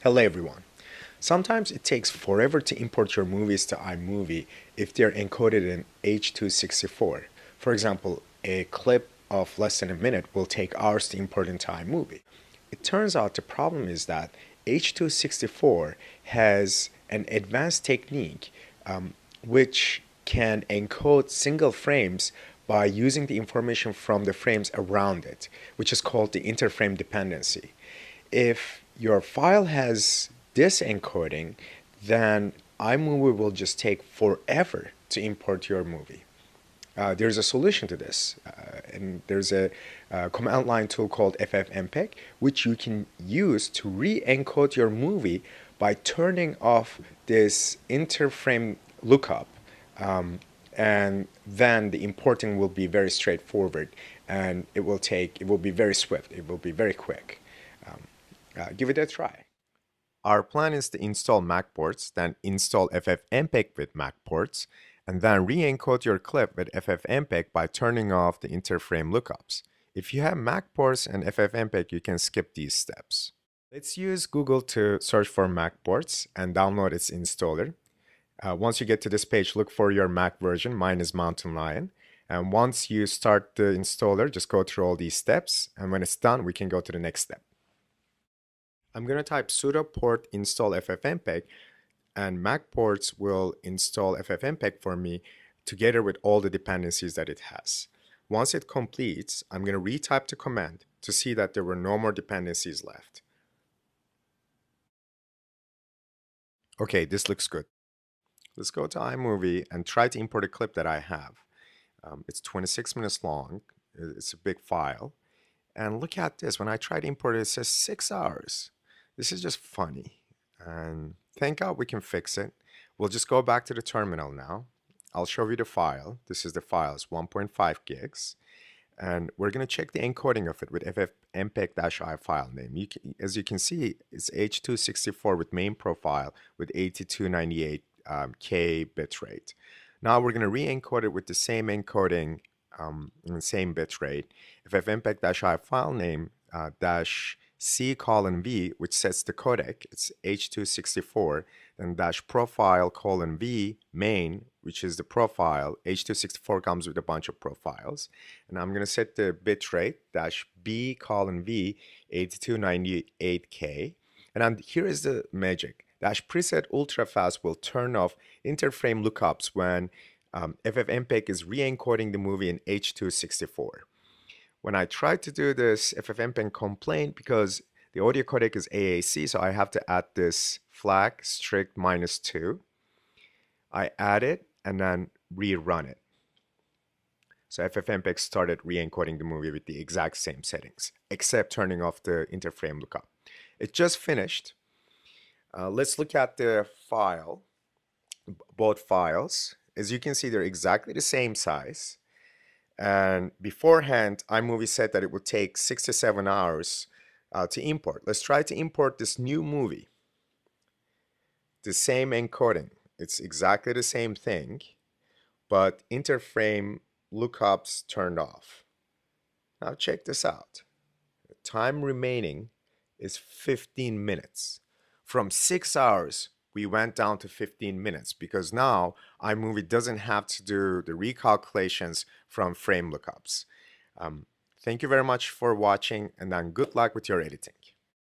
Hello everyone. Sometimes it takes forever to import your movies to iMovie if they're encoded in H.264. For example, a clip of less than a minute will take hours to import into iMovie. It turns out the problem is that H.264 has an advanced technique which can encode single frames by using the information from the frames around it, which is called the interframe dependency. If your file has this encoding, then iMovie will just take forever to import your movie. There's a solution to this, and there's a command line tool called FFmpeg, which you can use to re-encode your movie by turning off this interframe lookup, and then the importing will be very straightforward, and it will be very swift, it will be very quick. Give it a try. Our plan is to install Mac ports, then install FFmpeg with Mac ports, and then re-encode your clip with FFmpeg by turning off the interframe lookups. If you have Mac ports and FFmpeg, you can skip these steps. Let's use Google to search for Mac ports and download its installer. Once you get to this page, look for your Mac version. Mine is Mountain Lion. And once you start the installer, just go through all these steps. And when it's done, we can go to the next step. I'm going to type sudo port install ffmpeg, and Mac ports will install ffmpeg for me together with all the dependencies that it has. Once it completes, I'm going to retype the command to see that there were no more dependencies left. Okay, this looks good. Let's go to iMovie and try to import a clip that I have. It's 26 minutes long. It's a big file. And look at this. When I try to import it, it says 6 hours. This is just funny. And thank God we can fix it. We'll just go back to the terminal now. I'll show you the file. This is the file. It's 1.5 gigs. And we're going to check the encoding of it with ffmpeg-i file name. As you can see, it's H.264 with main profile with 8298K bitrate. Now we're going to re-encode it with the same encoding and the same bitrate. ffmpeg-i file name dash C:\V, which sets the codec, it's H.264, then dash profile :V main, which is the profile. H.264 comes with a bunch of profiles. And I'm going to set the bitrate dash B:\V 8298K. And then here is the magic. Dash preset ultrafast will turn off interframe lookups when ffmpeg is re-encoding the movie in H.264. When I tried to do this, FFmpeg complained because the audio codec is AAC, so I have to add this flag strict -2. I add it and then rerun it. So FFmpeg started re-encoding the movie with the exact same settings, except turning off the interframe lookup. It just finished. Let's look at the file, both files. As you can see, they're exactly the same size. And beforehand, iMovie said that it would take 6 to 7 hours to import. Let's try to import this new movie. The same encoding. It's exactly the same thing, but interframe lookups turned off. Now check this out. The time remaining is 15 minutes. From 6 hours, we went down to 15 minutes because now iMovie doesn't have to do the recalculations from frame lookups. Thank you very much for watching, and then good luck with your editing.